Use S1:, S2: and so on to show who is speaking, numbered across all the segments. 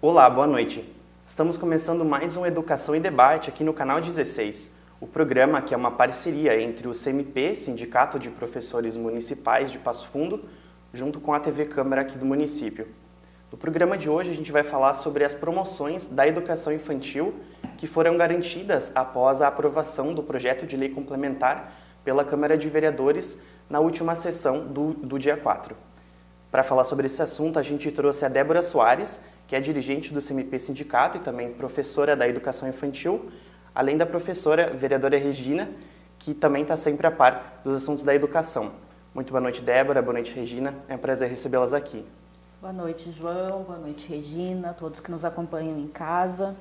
S1: Olá, boa noite. Estamos começando mais um Educação e Debate aqui no Canal 16. O programa que é uma parceria entre o CMP, Sindicato de Professores Municipais de Passo Fundo, junto com a TV Câmara aqui do município. No programa de hoje a gente vai falar sobre as promoções da educação infantil que foram garantidas após a aprovação do projeto de lei complementar pela Câmara de Vereadores na última sessão do dia 4. Para falar sobre esse assunto, a gente trouxe a Débora Soares, que é dirigente do CMP Sindicato e também professora da educação infantil, além da professora vereadora Regina, que também está sempre a par dos assuntos da educação. Muito boa noite, Débora. Boa noite, Regina. É um prazer recebê-las aqui.
S2: Boa noite, João. Boa noite, Regina, todos que nos acompanham em casa.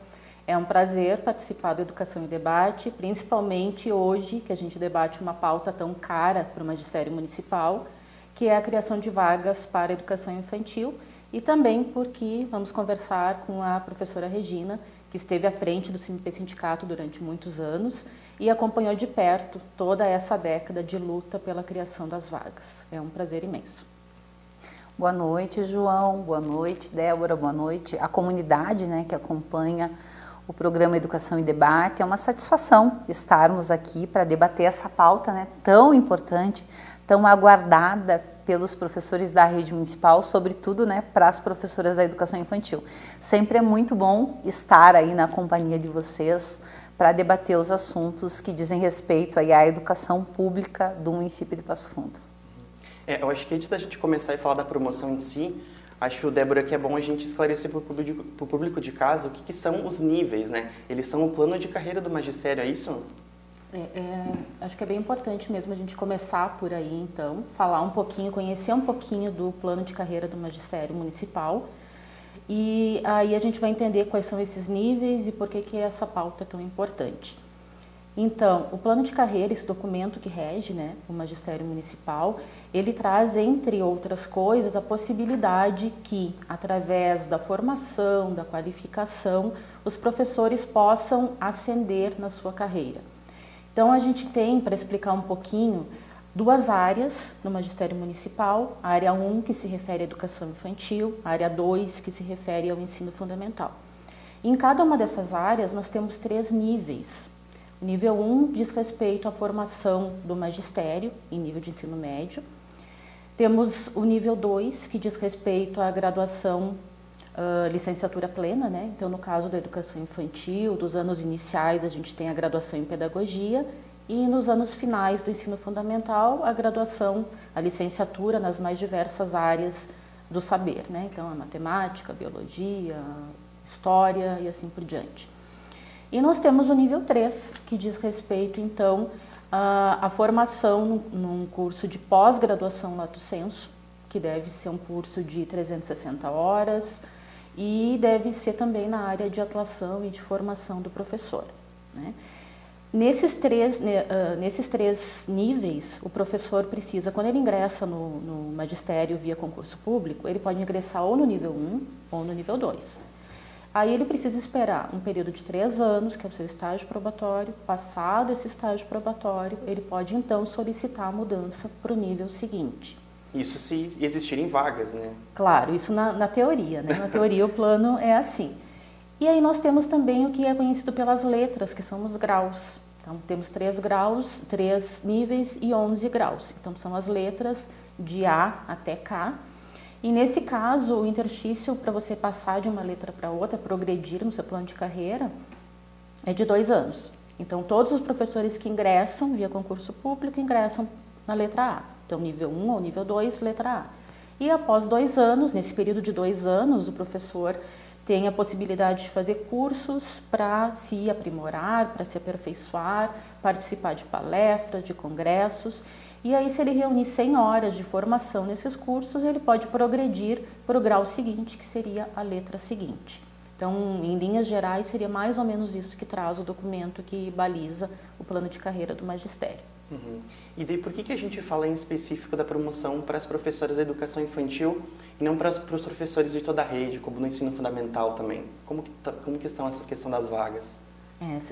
S2: É um prazer participar do Educação e Debate, principalmente hoje, que a gente debate uma pauta tão cara para o magistério municipal, que é a criação de vagas para a educação infantil, e também porque vamos conversar com a professora Regina, que esteve à frente do CMP Sindicato durante muitos anos e acompanhou de perto toda essa década de luta pela criação das vagas. É um prazer imenso.
S3: Boa noite, João. Boa noite, Débora. Boa noite. A comunidade, que acompanha o programa Educação e Debate. É uma satisfação estarmos aqui para debater essa pauta, tão importante, tão aguardada pelos professores da rede municipal, sobretudo para as professoras da educação infantil. Sempre é muito bom estar aí na companhia de vocês para debater os assuntos que dizem respeito aí à educação pública do município de Passo Fundo.
S1: Eu acho que antes da gente começar a falar da promoção em si, acho, Débora, que é bom a gente esclarecer para o público de casa o que são os níveis, Eles são o plano de carreira do magistério, é isso?
S2: Acho que é bem importante mesmo a gente começar por aí, então, falar um pouquinho, conhecer um pouquinho do plano de carreira do magistério municipal, e aí a gente vai entender quais são esses níveis e por que essa pauta é tão importante. Então, o plano de carreira, esse documento que rege o magistério municipal, ele traz, entre outras coisas, a possibilidade que, através da formação, da qualificação, os professores possam ascender na sua carreira. Então, a gente tem, para explicar um pouquinho, duas áreas no magistério municipal, a área 1, que se refere à educação infantil, a área 2, que se refere ao ensino fundamental. Em cada uma dessas áreas, nós temos 3 níveis. O nível 1 diz respeito à formação do magistério, em nível de ensino médio. Temos o nível 2, que diz respeito à graduação, licenciatura plena, Então, no caso da educação infantil, dos anos iniciais, a gente tem a graduação em pedagogia, e nos anos finais do ensino fundamental, a graduação, a licenciatura nas mais diversas áreas do saber, Então, a matemática, a biologia, a história e assim por diante. E nós temos o nível 3, que diz respeito, então, à formação num curso de pós-graduação lato sensu, que deve ser um curso de 360 horas, e deve ser também na área de atuação e de formação do professor. Nesses três níveis, o professor precisa, quando ele ingressa no magistério via concurso público, ele pode ingressar ou no nível 1 ou no nível 2. Aí ele precisa esperar um período de 3 anos, que é o seu estágio probatório. Passado esse estágio probatório, ele pode então solicitar a mudança para o nível seguinte.
S1: Isso se existirem vagas,
S2: Claro, isso na teoria, Na teoria o plano é assim. E aí nós temos também o que é conhecido pelas letras, que são os graus. Então temos 3 graus, 3 níveis e 11 graus. Então são as letras de A até K. E nesse caso, o interstício para você passar de uma letra para outra, progredir no seu plano de carreira, é de 2 anos. Então todos os professores que ingressam via concurso público ingressam na letra A. Então, nível 1 ou nível 2, letra A. E após 2 anos, nesse período de 2 anos, o professor tem a possibilidade de fazer cursos para se aprimorar, para se aperfeiçoar, participar de palestras, de congressos. E aí, se ele reunir 100 horas de formação nesses cursos, ele pode progredir para o grau seguinte, que seria a letra seguinte. Então, em linhas gerais, seria mais ou menos isso que traz o documento que baliza o plano de carreira do magistério.
S1: E daí por que a gente fala em específico da promoção para as professoras da educação infantil e não para os professores de toda a rede, como no ensino fundamental também? Como que estão essas questões das vagas?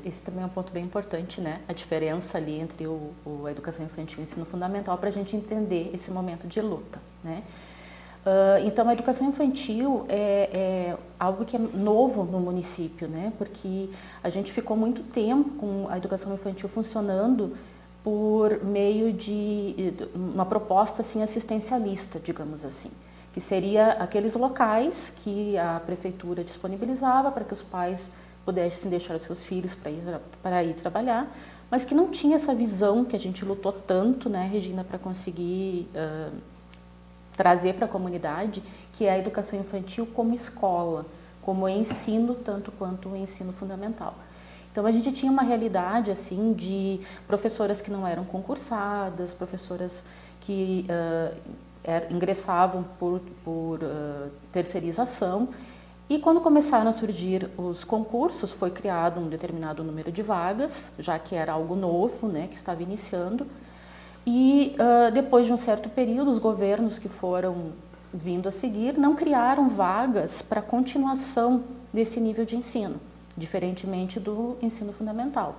S2: Esse também é um ponto bem importante, né? A diferença ali entre a educação infantil e o ensino fundamental para a gente entender esse momento de luta, né? Então, a educação infantil é algo que é novo no município, né? Porque a gente ficou muito tempo com a educação infantil funcionando por meio de uma proposta assim, assistencialista, digamos assim, que seria aqueles locais que a prefeitura disponibilizava para que os pais pudessem deixar os seus filhos para ir trabalhar, mas que não tinha essa visão que a gente lutou tanto, né, Regina, para conseguir trazer para a comunidade, que é a educação infantil como escola, como ensino, tanto quanto o ensino fundamental. Então, a gente tinha uma realidade, assim, de professoras que não eram concursadas, professoras que ingressavam por terceirização, e quando começaram a surgir os concursos, foi criado um determinado número de vagas, já que era algo novo, né, que estava iniciando, e depois de um certo período, os governos que foram vindo a seguir não criaram vagas para continuação desse nível de ensino, diferentemente do ensino fundamental.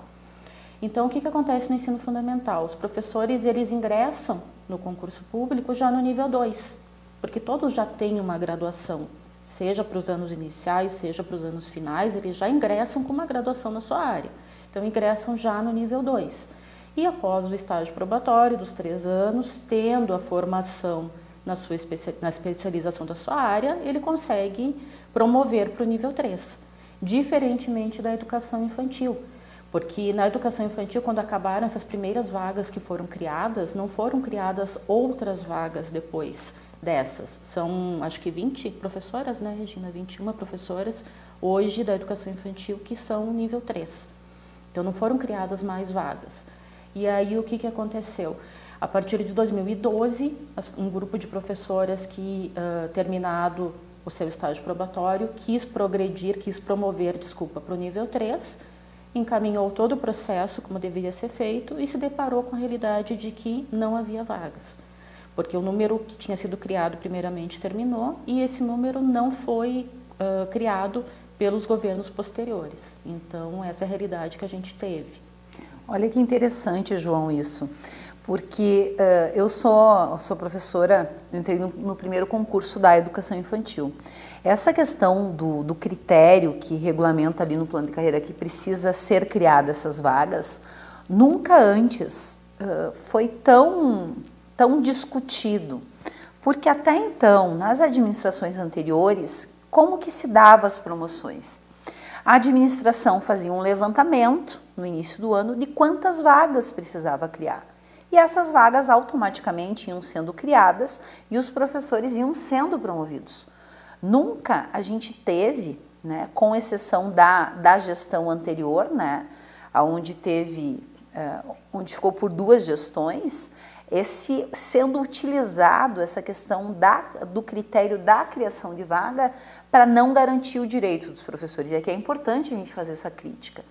S2: Então, o que acontece no ensino fundamental? Os professores, eles ingressam no concurso público já no nível 2, porque todos já têm uma graduação, seja para os anos iniciais, seja para os anos finais, eles já ingressam com uma graduação na sua área. Então, ingressam já no nível 2. E após o estágio probatório dos 3 anos, tendo a formação na especialização da sua área, ele consegue promover para o nível 3, diferentemente da educação infantil. Porque na educação infantil, quando acabaram essas primeiras vagas que foram criadas, não foram criadas outras vagas depois dessas. São, acho que 20 professoras, né, Regina? 21 professoras hoje da educação infantil que são nível 3. Então, não foram criadas mais vagas. E aí, o que aconteceu? A partir de 2012, um grupo de professoras que, terminado o seu estágio probatório, quis promover para o nível 3, encaminhou todo o processo como deveria ser feito e se deparou com a realidade de que não havia vagas. Porque o número que tinha sido criado primeiramente terminou e esse número não foi criado pelos governos posteriores. Então, essa é a realidade que a gente teve.
S3: Olha que interessante, João, isso. Porque eu sou professora, eu entrei no primeiro concurso da educação infantil. Essa questão do critério que regulamenta ali no plano de carreira que precisa ser criada essas vagas, nunca antes foi tão discutido. Porque até então, nas administrações anteriores, como que se dava as promoções? A administração fazia um levantamento no início do ano de quantas vagas precisava criar. E essas vagas automaticamente iam sendo criadas e os professores iam sendo promovidos. Nunca a gente teve, né, com exceção da gestão anterior, né, onde ficou por 2 gestões, sendo utilizado essa questão do critério da criação de vaga para não garantir o direito dos professores. E aqui é importante a gente fazer essa crítica.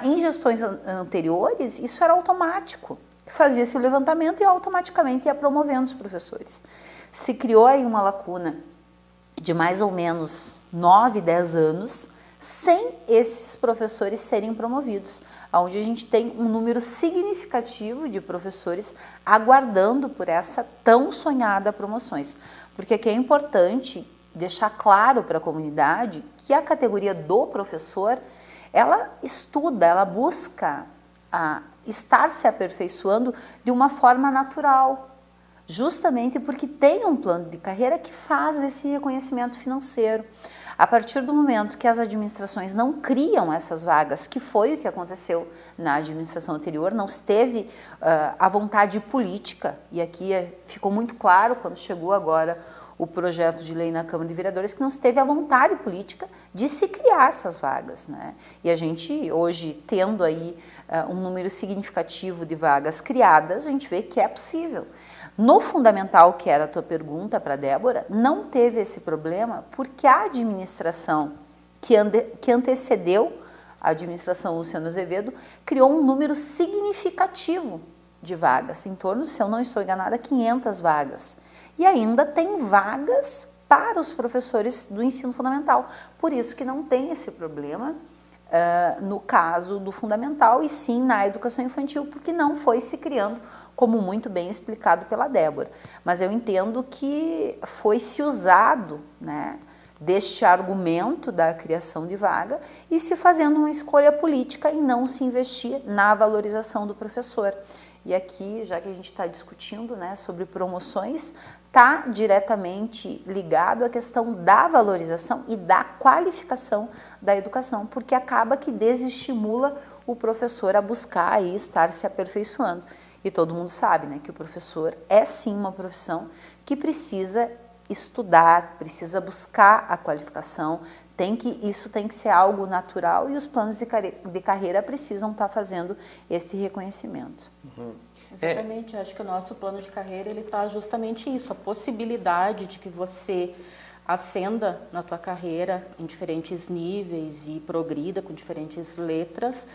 S3: Em gestões anteriores, isso era automático. Fazia-se o levantamento e automaticamente ia promovendo os professores. Se criou aí uma lacuna de mais ou menos 9, 10 anos, sem esses professores serem promovidos, onde a gente tem um número significativo de professores aguardando por essa tão sonhada promoções. Porque aqui é importante deixar claro para a comunidade que a categoria do professor, ela estuda, ela busca estar se aperfeiçoando de uma forma natural, justamente porque tem um plano de carreira que faz esse reconhecimento financeiro. A partir do momento que as administrações não criam essas vagas, que foi o que aconteceu na administração anterior, não se teve a vontade política, e aqui ficou muito claro quando chegou agora o projeto de lei na Câmara de Vereadores, que não se teve a vontade política de se criar essas vagas, né? E a gente hoje, tendo aí um número significativo de vagas criadas, a gente vê que é possível. No fundamental, que era a tua pergunta para a Débora, não teve esse problema porque a administração que antecedeu a administração Luciano Azevedo criou um número significativo de vagas, em torno, se eu não estou enganada, 500 vagas. E ainda tem vagas para os professores do ensino fundamental. Por isso que não tem esse problema no caso do fundamental e sim na educação infantil, porque não foi se criando, como muito bem explicado pela Débora. Mas eu entendo que foi se usado, né, deste argumento da criação de vaga e se fazendo uma escolha política em não se investir na valorização do professor. E aqui, já que a gente está discutindo, né, sobre promoções, está diretamente ligado à questão da valorização e da qualificação da educação, porque acaba que desestimula o professor a buscar e estar se aperfeiçoando. E todo mundo sabe, né, que o professor é sim uma profissão que precisa estudar, precisa buscar a qualificação, isso tem que ser algo natural e os planos de carreira precisam estar fazendo este reconhecimento.
S2: Exatamente, acho que o nosso plano de carreira ele traz justamente isso, a possibilidade de que você ascenda na tua carreira em diferentes níveis e progrida com diferentes letras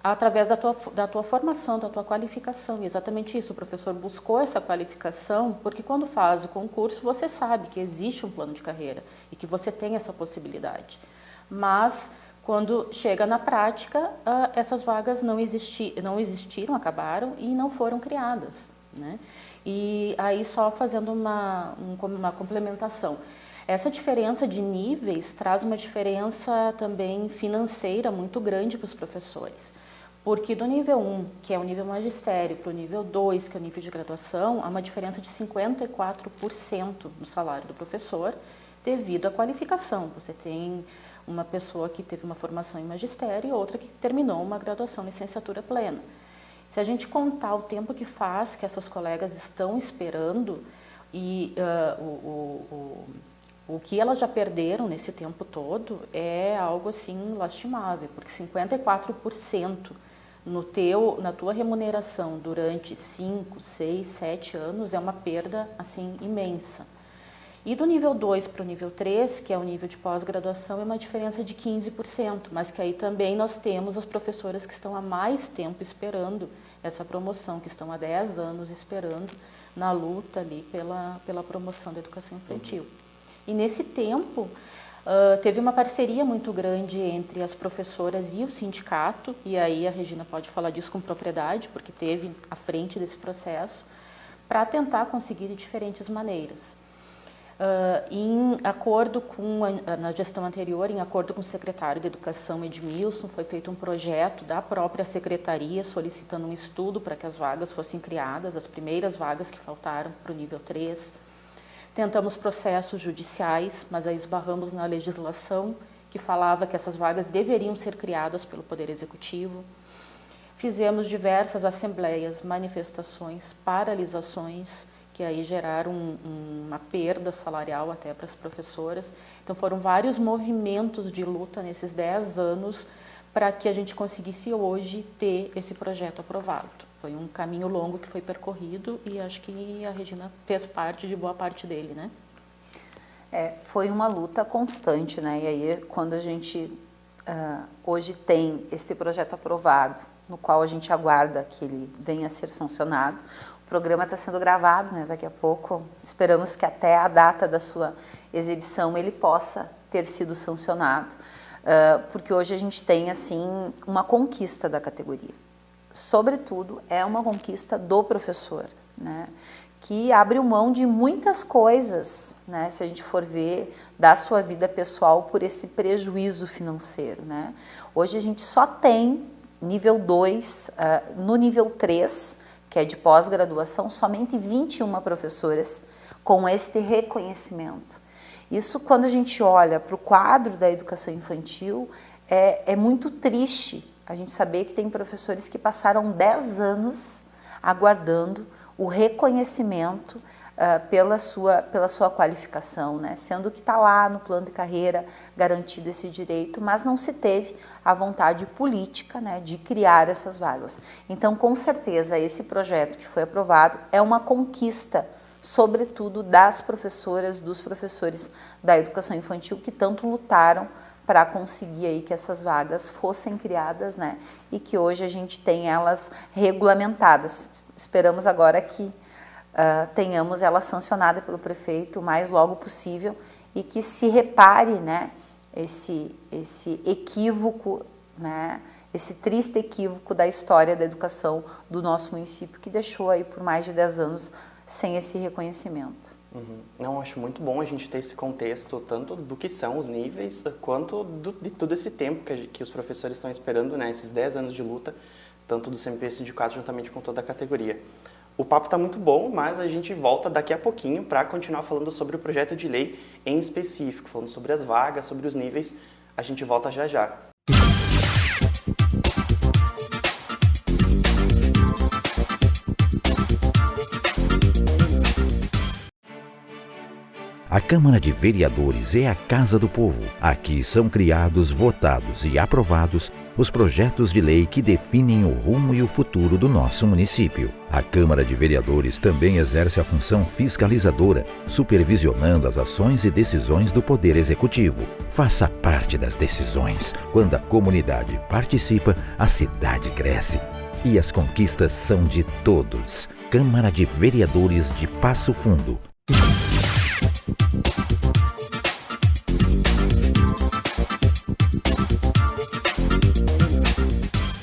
S2: através da tua formação, da tua qualificação. E exatamente isso, o professor buscou essa qualificação porque quando faz o concurso você sabe que existe um plano de carreira e que você tem essa possibilidade. Mas quando chega na prática, essas vagas não existiram, acabaram e não foram criadas, né? E aí só fazendo uma complementação. Essa diferença de níveis traz uma diferença também financeira muito grande para os professores. Porque do nível 1, que é o nível magistério, para o nível 2, que é o nível de graduação, há uma diferença de 54% no salário do professor devido à qualificação. Você tem uma pessoa que teve uma formação em magistério e outra que terminou uma graduação em licenciatura plena. Se a gente contar o tempo que faz que essas colegas estão esperando e o que elas já perderam nesse tempo todo é algo assim lastimável, porque 54% na tua remuneração durante 5, 6, 7 anos é uma perda assim imensa. E do nível 2 para o nível 3, que é o nível de pós-graduação, é uma diferença de 15%, mas que aí também nós temos as professoras que estão há mais tempo esperando essa promoção, que estão há 10 anos esperando na luta ali pela promoção da educação infantil. E nesse tempo, teve uma parceria muito grande entre as professoras e o sindicato, e aí a Regina pode falar disso com propriedade, porque teve à frente desse processo, para tentar conseguir de diferentes maneiras. Em acordo com, na gestão anterior, em acordo com o secretário de Educação, Edmilson, foi feito um projeto da própria secretaria solicitando um estudo para que as vagas fossem criadas, as primeiras vagas que faltaram para o nível 3. Tentamos processos judiciais, mas aí esbarramos na legislação que falava que essas vagas deveriam ser criadas pelo Poder Executivo. Fizemos diversas assembleias, manifestações, paralisações, que aí geraram uma perda salarial até para as professoras. Então foram vários movimentos de luta nesses 10 anos para que a gente conseguisse hoje ter esse projeto aprovado. Foi um caminho longo que foi percorrido e acho que a Regina fez parte de boa parte dele, né?
S3: Foi uma luta constante, né? E aí quando a gente hoje tem esse projeto aprovado, no qual a gente aguarda que ele venha a ser sancionado, o programa está sendo gravado, né? Daqui a pouco esperamos que até a data da sua exibição ele possa ter sido sancionado, porque hoje a gente tem assim uma conquista da categoria. Sobretudo é uma conquista do professor, né? Que abre mão de muitas coisas, né? Se a gente for ver da sua vida pessoal por esse prejuízo financeiro, né? Hoje a gente só tem nível 2, no nível 3, que é de pós-graduação, somente 21 professoras com este reconhecimento. Isso, quando a gente olha para o quadro da educação infantil, é muito triste a gente saber que tem professores que passaram 10 anos aguardando o reconhecimento pela sua qualificação, né? Sendo que está lá no plano de carreira garantido esse direito, mas não se teve a vontade política, né, de criar essas vagas. Então, com certeza, esse projeto que foi aprovado é uma conquista, sobretudo das professoras, dos professores da educação infantil que tanto lutaram para conseguir aí que essas vagas fossem criadas, né, e que hoje a gente tem elas regulamentadas. Esperamos agora que tenhamos ela sancionada pelo prefeito o mais logo possível e que se repare, né, esse equívoco né, esse triste equívoco da história da educação do nosso município, que deixou aí por mais de 10 anos sem esse reconhecimento.
S1: Não, acho muito bom a gente ter esse contexto, tanto do que são os níveis, quanto de todo esse tempo que os professores estão esperando, né, esses 10 anos de luta, tanto do CMP Sindicato, juntamente com toda a categoria. O papo está muito bom, mas a gente volta daqui a pouquinho para continuar falando sobre o projeto de lei em específico, falando sobre as vagas, sobre os níveis. A gente volta já já.
S4: A Câmara de Vereadores é a Casa do Povo. Aqui são criados, votados e aprovados os projetos de lei que definem o rumo e o futuro do nosso município. A Câmara de Vereadores também exerce a função fiscalizadora, supervisionando as ações e decisões do Poder Executivo. Faça parte das decisões. Quando a comunidade participa, a cidade cresce. E as conquistas são de todos. Câmara de Vereadores de Passo Fundo.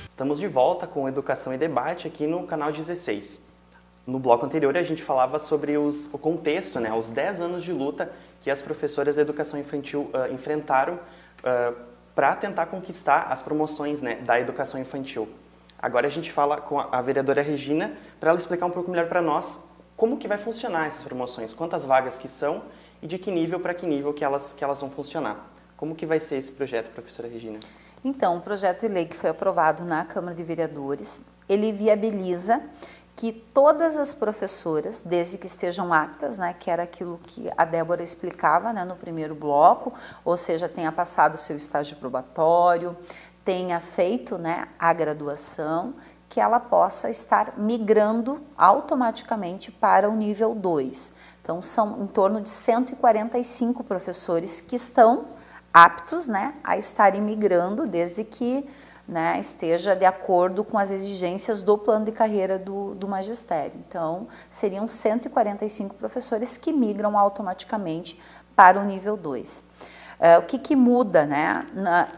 S1: Estamos de volta com Educação e Debate aqui no canal 16. No bloco anterior a gente falava sobre o contexto, né, os 10 anos de luta que as professoras da educação infantil enfrentaram para tentar conquistar as promoções, né, da educação infantil. Agora a gente fala com a vereadora Regina para ela explicar um pouco melhor para nós como que vai funcionar essas promoções, quantas vagas que são e de que nível para que nível que elas vão funcionar. Como que vai ser esse projeto, professora Regina?
S3: Então, o projeto de lei que foi aprovado na Câmara de Vereadores, ele viabiliza que todas as professoras, desde que estejam aptas, né, que era aquilo que a Débora explicava, né, no primeiro bloco, ou seja, tenha passado o seu estágio probatório, tenha feito, né, a graduação, que ela possa estar migrando automaticamente para o nível 2. Então, são em torno de 145 professores que estão aptos, né, a estarem migrando, desde que, né, esteja de acordo com as exigências do plano de carreira do magistério. Então, seriam 145 professores que migram automaticamente para o nível 2. O que muda, né?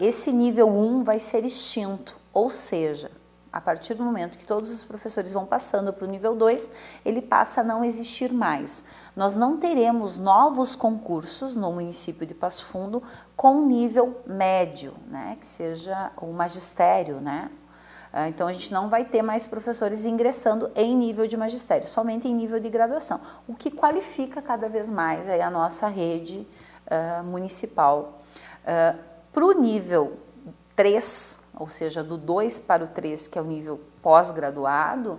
S3: Esse nível 1 vai ser extinto, ou seja, a partir do momento que todos os professores vão passando para o nível 2, ele passa a não existir mais. Nós não teremos novos concursos no município de Passo Fundo com nível médio, né, que seja o magistério, né? Então, a gente não vai ter mais professores ingressando em nível de magistério, somente em nível de graduação, o que qualifica cada vez mais aí a nossa rede municipal. Para o nível 3, ou seja, do 2 para o 3, que é o nível pós-graduado,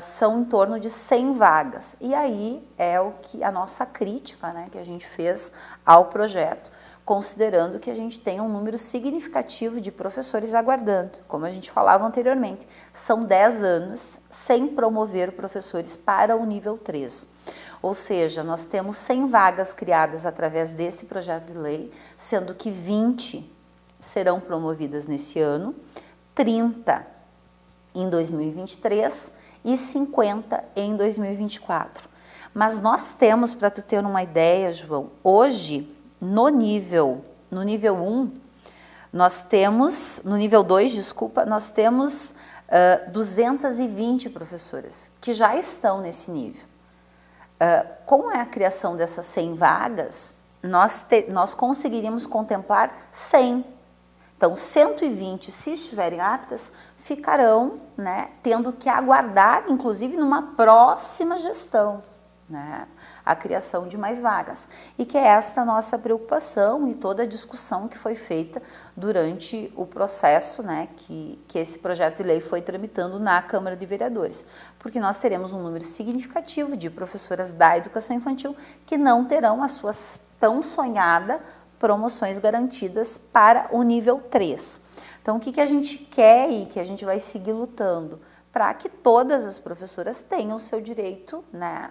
S3: são em torno de 100 vagas. E aí é o que a nossa crítica, né, que a gente fez ao projeto, considerando que a gente tem um número significativo de professores aguardando. Como a gente falava anteriormente, são 10 anos sem promover professores para o nível 3. Ou seja, nós temos 100 vagas criadas através desse projeto de lei, sendo que 20 serão promovidas nesse ano, 30 em 2023 e 50 em 2024. Mas nós temos, para tu ter uma ideia, João, hoje, no nível 1, nós temos, no nível 2, desculpa, nós temos 220 professoras que já estão nesse nível. Com a criação dessas 100 vagas, nós conseguiríamos contemplar 100. Então, 120, se estiverem aptas, ficarão, né, tendo que aguardar, inclusive numa próxima gestão, né, a criação de mais vagas. E que é esta a nossa preocupação e toda a discussão que foi feita durante o processo, né, que esse projeto de lei foi tramitando na Câmara de Vereadores. Porque nós teremos um número significativo de professoras da educação infantil que não terão as suas tão sonhadas promoções garantidas para o nível 3. Então, o que a gente quer e que a gente vai seguir lutando? Para que todas as professoras tenham o seu direito, né,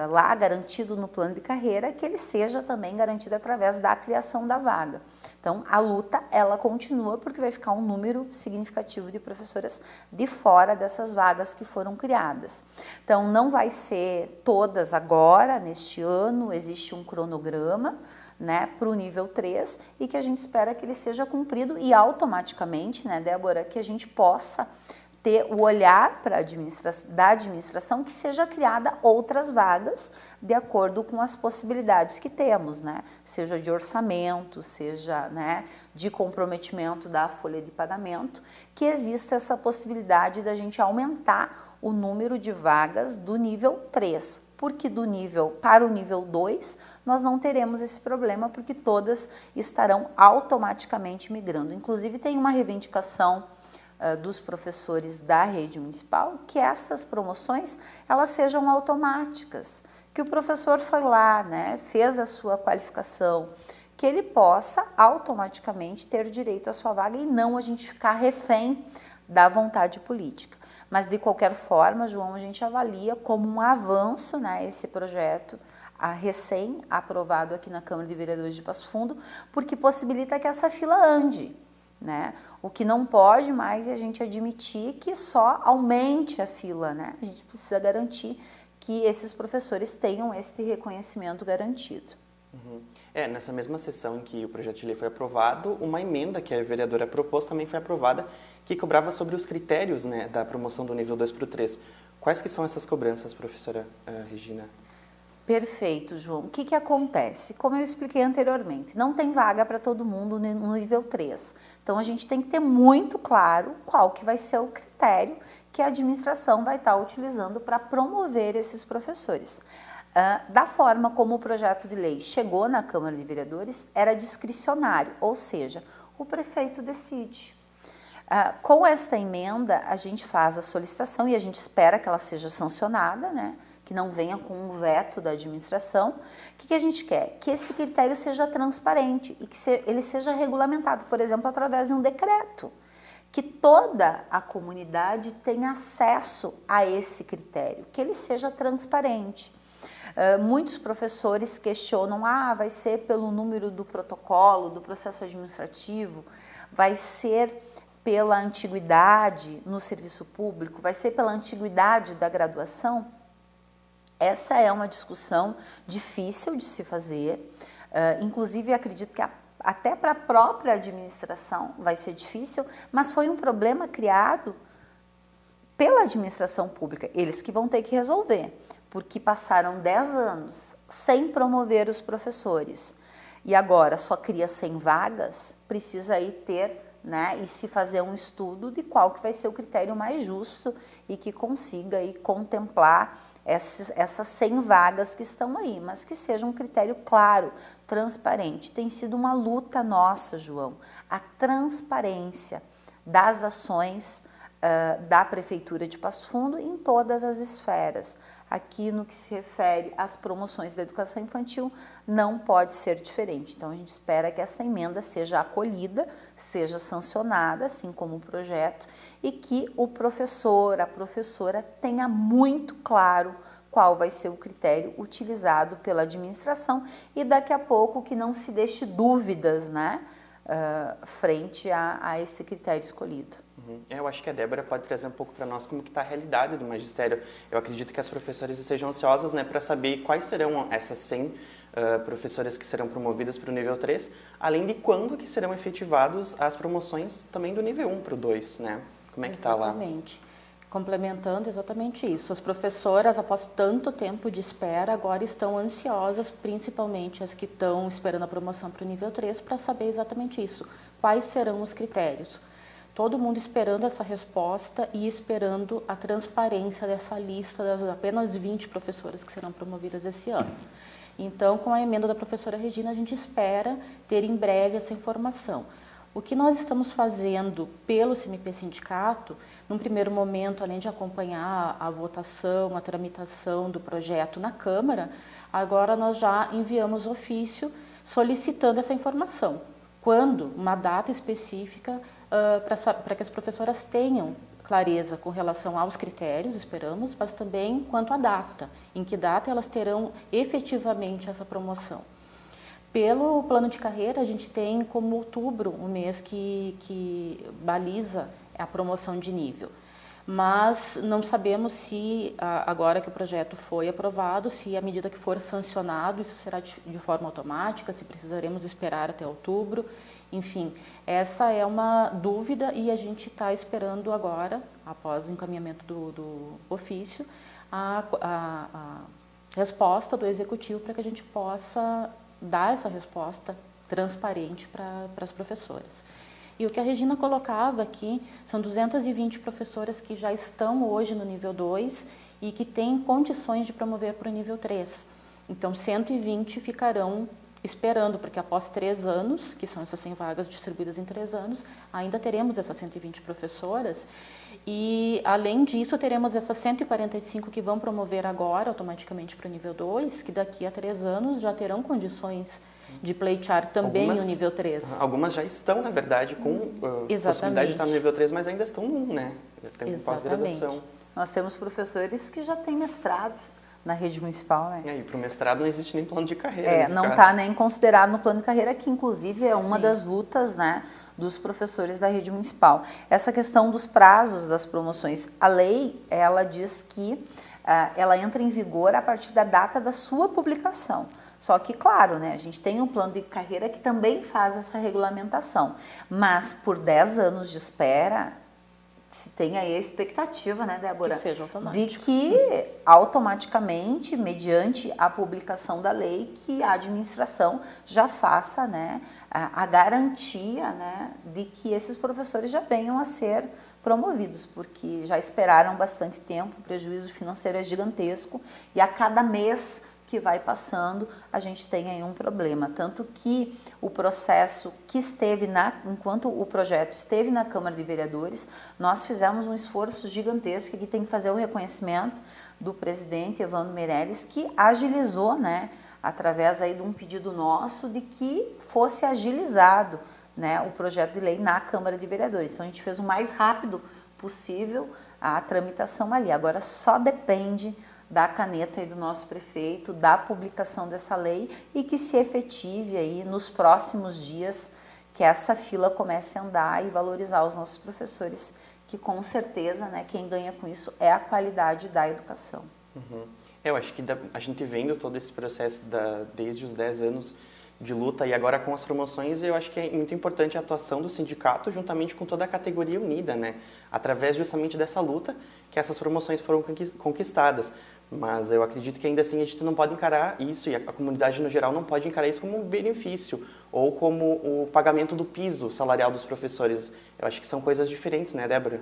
S3: lá garantido no plano de carreira, que ele seja também garantido através da criação da vaga. Então, a luta, ela continua, porque vai ficar um número significativo de professoras de fora dessas vagas que foram criadas. Então, não vai ser todas agora, neste ano, existe um cronograma, né, para o nível 3 e que a gente espera que ele seja cumprido e automaticamente, né, Débora, que a gente possa ter o olhar da administração que seja criada outras vagas de acordo com as possibilidades que temos, né? Seja de orçamento, seja, né, de comprometimento da folha de pagamento, que exista essa possibilidade da gente aumentar o número de vagas do nível 3, porque para o nível 2 nós não teremos esse problema, porque todas estarão automaticamente migrando. Inclusive tem uma reivindicação dos professores da rede municipal, que estas promoções elas sejam automáticas, que o professor foi lá, né, fez a sua qualificação, que ele possa automaticamente ter direito à sua vaga e não a gente ficar refém da vontade política. Mas de qualquer forma, João, a gente avalia como um avanço, né, esse projeto recém-aprovado aqui na Câmara de Vereadores de Passo Fundo, porque possibilita que essa fila ande. Né? O que não pode mais é a gente admitir que só aumente a fila, né? A gente precisa garantir que esses professores tenham esse reconhecimento garantido.
S1: Uhum. Nessa mesma sessão em que o projeto de lei foi aprovado, uma emenda que a vereadora propôs também foi aprovada, que cobrava sobre os critérios, né, da promoção do nível 2 para o 3. Quais que são essas cobranças, professora Regina?
S3: Perfeito, João. O que acontece? Como eu expliquei anteriormente, não tem vaga para todo mundo no nível 3. Então, a gente tem que ter muito claro qual que vai ser o critério que a administração vai estar utilizando para promover esses professores. Da forma como o projeto de lei chegou na Câmara de Vereadores, era discricionário, ou seja, o prefeito decide. Com esta emenda, a gente faz a solicitação e a gente espera que ela seja sancionada, né? Que não venha com um veto da administração. O que a gente quer? Que esse critério seja transparente e que ele seja regulamentado, por exemplo, através de um decreto. Que toda a comunidade tenha acesso a esse critério, que ele seja transparente. Muitos professores questionam, vai ser pelo número do protocolo, do processo administrativo, vai ser pela antiguidade no serviço público, vai ser pela antiguidade da graduação. Essa é uma discussão difícil de se fazer, inclusive acredito que até para a própria administração vai ser difícil, mas foi um problema criado pela administração pública, eles que vão ter que resolver, porque passaram 10 anos sem promover os professores e agora só cria 100 vagas, precisa aí ter, né, e se fazer um estudo de qual que vai ser o critério mais justo e que consiga aí contemplar essas 100 vagas que estão aí, mas que seja um critério claro, transparente. Tem sido uma luta nossa, João, a transparência das ações da Prefeitura de Passo Fundo em todas as esferas. Aqui no que se refere às promoções da educação infantil, não pode ser diferente. Então, a gente espera que essa emenda seja acolhida, seja sancionada, assim como o projeto, e que o professor, a professora, tenha muito claro qual vai ser o critério utilizado pela administração e daqui a pouco que não se deixe dúvidas, né, frente a esse critério escolhido.
S1: Eu acho que a Débora pode trazer um pouco para nós como que está a realidade do magistério. Eu acredito que as professoras estejam ansiosas, né, para saber quais serão essas 100 professoras que serão promovidas para o nível 3, além de quando que serão efetivados as promoções também do nível 1 para o 2, né? Como é que está lá?
S2: Exatamente. Complementando exatamente isso. As professoras, após tanto tempo de espera, agora estão ansiosas, principalmente as que estão esperando a promoção para o nível 3, para saber exatamente isso. Quais serão os critérios? Todo mundo esperando essa resposta e esperando a transparência dessa lista das apenas 20 professoras que serão promovidas esse ano. Então, com a emenda da professora Regina, a gente espera ter em breve essa informação. O que nós estamos fazendo pelo CMP Sindicato, num primeiro momento, além de acompanhar a votação, a tramitação do projeto na Câmara, agora nós já enviamos ofício solicitando essa informação. Quando? Uma data específica para que as professoras tenham clareza com relação aos critérios, esperamos, mas também quanto à data, em que data elas terão efetivamente essa promoção. Pelo plano de carreira, a gente tem como outubro um mês que baliza a promoção de nível. mas não sabemos se, agora que o projeto foi aprovado, se à medida que for sancionado, isso será de forma automática, se precisaremos esperar até outubro. Enfim, essa é uma dúvida e a gente está esperando agora, após o encaminhamento do ofício, a resposta do Executivo para que a gente possa dar essa resposta transparente para as professoras. E o que a Regina colocava aqui, são 220 professoras que já estão hoje no nível 2 e que têm condições de promover para o nível 3. Então, 120 ficarão esperando, porque após 3 anos, que são essas 100 vagas distribuídas em 3 anos, ainda teremos essas 120 professoras. E, além disso, teremos essas 145 que vão promover agora, automaticamente, para o nível 2, que daqui a 3 anos já terão condições de pleitear também o nível 3.
S1: Algumas já estão, na verdade, com possibilidade de estar no nível 3, mas ainda estão no 1, né? Tem pós-graduação.
S3: Nós temos professores que já têm mestrado na rede municipal, né?
S1: E para o mestrado não existe nem plano de carreira.
S3: Não está nem considerado no plano de carreira, que inclusive é uma das lutas, né, dos professores da rede municipal. Essa questão dos prazos das promoções, a lei, ela diz que ela entra em vigor a partir da data da sua publicação. Só que, claro, né, a gente tem um plano de carreira que também faz essa regulamentação, mas por 10 anos de espera, se tem aí a expectativa, né, Débora,
S2: que seja automático,
S3: de que automaticamente, mediante a publicação da lei, que a administração já faça, né, a garantia, né, de que esses professores já venham a ser promovidos, porque já esperaram bastante tempo, o prejuízo financeiro é gigantesco e a cada mês que vai passando, a gente tem aí um problema. Tanto que o processo que esteve enquanto o projeto esteve na Câmara de Vereadores, nós fizemos um esforço gigantesco, que tem que fazer o reconhecimento do presidente Evandro Meirelles, que agilizou, né, através aí de um pedido nosso, de que fosse agilizado, né, o projeto de lei na Câmara de Vereadores. Então a gente fez o mais rápido possível a tramitação ali. Agora só depende da caneta aí do nosso prefeito, da publicação dessa lei e que se efetive aí nos próximos dias, que essa fila comece a andar e valorizar os nossos professores, que com certeza, né, quem ganha com isso é a qualidade da educação.
S1: Eu acho que a gente vendo todo esse processo desde os 10 anos de luta e agora com as promoções, eu acho que é muito importante a atuação do sindicato juntamente com toda a categoria unida, né? Através justamente dessa luta que essas promoções foram conquistadas. Mas eu acredito que ainda assim a gente não pode encarar isso, e a comunidade no geral não pode encarar isso como um benefício ou como o pagamento do piso salarial dos professores. Eu acho que são coisas diferentes, né, Débora?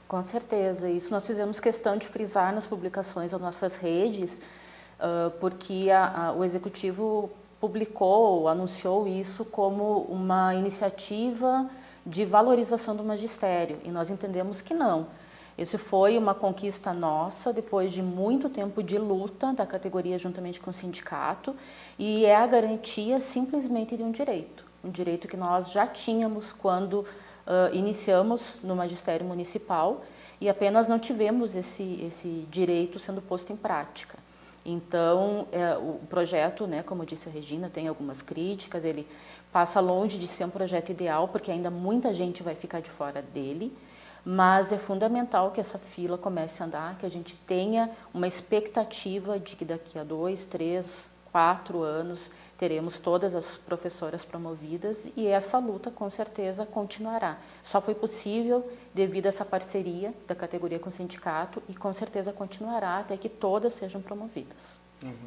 S2: Com certeza, isso nós fizemos questão de frisar nas publicações das nossas redes, porque o Executivo publicou, anunciou isso como uma iniciativa de valorização do magistério, e nós entendemos que não. Isso foi uma conquista nossa, depois de muito tempo de luta da categoria juntamente com o sindicato, e é a garantia simplesmente de um direito que nós já tínhamos quando iniciamos no magistério municipal, e apenas não tivemos esse direito sendo posto em prática. Então, o projeto, né, como disse a Regina, tem algumas críticas, ele passa longe de ser um projeto ideal, porque ainda muita gente vai ficar de fora dele, mas é fundamental que essa fila comece a andar, que a gente tenha uma expectativa de que daqui a 2, 3, 4 anos teremos todas as professoras promovidas, e essa luta com certeza continuará. Só foi possível devido a essa parceria da categoria com o sindicato, e com certeza continuará até que todas sejam promovidas.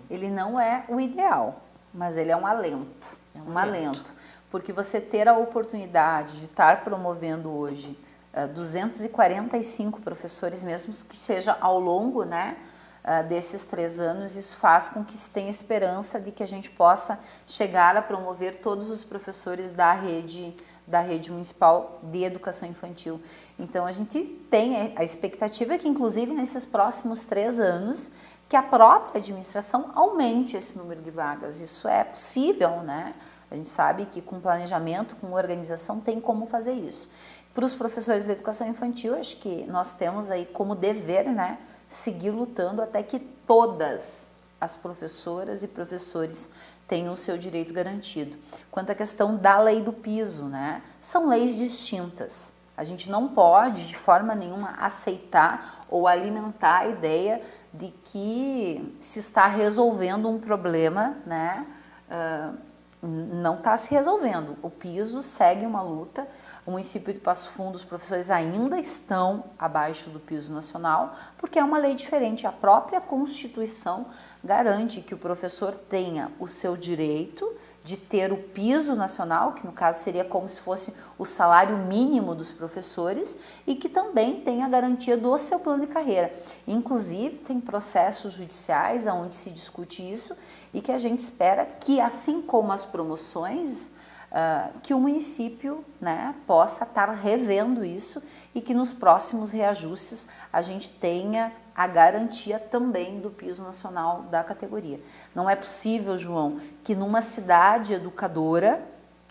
S3: Ele não é o ideal, mas ele é um alento. Um alento. Porque você ter a oportunidade de estar promovendo hoje 245 professores, mesmo que seja ao longo, né, desses 3 anos, isso faz com que se tenha esperança de que a gente possa chegar a promover todos os professores da rede municipal de educação infantil. Então a gente tem a expectativa que, inclusive, nesses próximos 3 anos, que a própria administração aumente esse número de vagas. Isso é possível, né? A gente sabe que com planejamento, com organização, tem como fazer isso. Para os professores de educação infantil, acho que nós temos aí como dever, né, seguir lutando até que todas as professoras e professores tenham o seu direito garantido. Quanto à questão da lei do piso, né, são leis distintas. A gente não pode, de forma nenhuma, aceitar ou alimentar a ideia de que se está resolvendo um problema, né? Não está se resolvendo. O piso segue uma luta. O município de Passo Fundo, os professores ainda estão abaixo do piso nacional, porque é uma lei diferente. A própria Constituição garante que o professor tenha o seu direito de ter o piso nacional, que no caso seria como se fosse o salário mínimo dos professores, e que também tenha a garantia do seu plano de carreira. Inclusive, tem processos judiciais onde se discute isso e que a gente espera que, assim como as promoções, que o município, né, possa estar revendo isso e que nos próximos reajustes a gente tenha a garantia também do piso nacional da categoria. Não é possível, João, que numa cidade educadora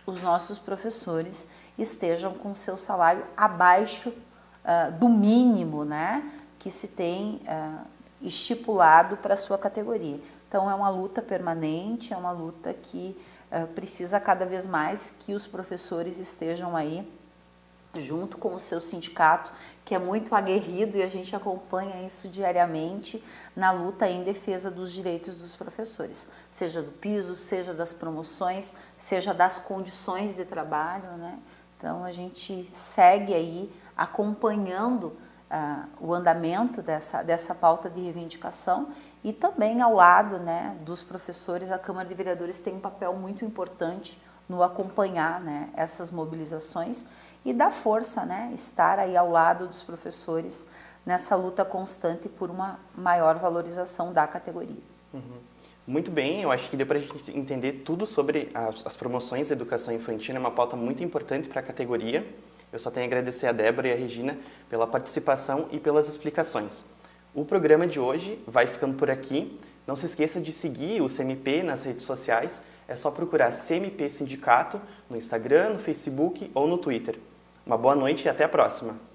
S3: os nossos professores estejam com seu salário abaixo do mínimo, né, que se tem estipulado para a sua categoria. Então é uma luta permanente, é uma luta que precisa cada vez mais que os professores estejam aí junto com o seu sindicato, que é muito aguerrido, e a gente acompanha isso diariamente na luta em defesa dos direitos dos professores, seja do piso, seja das promoções, seja das condições de trabalho, né? Então a gente segue aí acompanhando o andamento dessa pauta de reivindicação. E também ao lado, né, dos professores, a Câmara de Vereadores tem um papel muito importante no acompanhar, né, essas mobilizações e dar força, né, estar aí ao lado dos professores nessa luta constante por uma maior valorização da categoria.
S1: Muito bem, eu acho que deu para a gente entender tudo sobre as promoções de educação infantil, é uma pauta muito importante para a categoria. Eu só tenho a agradecer a Débora e a Regina pela participação e pelas explicações. O programa de hoje vai ficando por aqui. Não se esqueça de seguir o CMP nas redes sociais. É só procurar CMP Sindicato no Instagram, no Facebook ou no Twitter. Uma boa noite e até a próxima!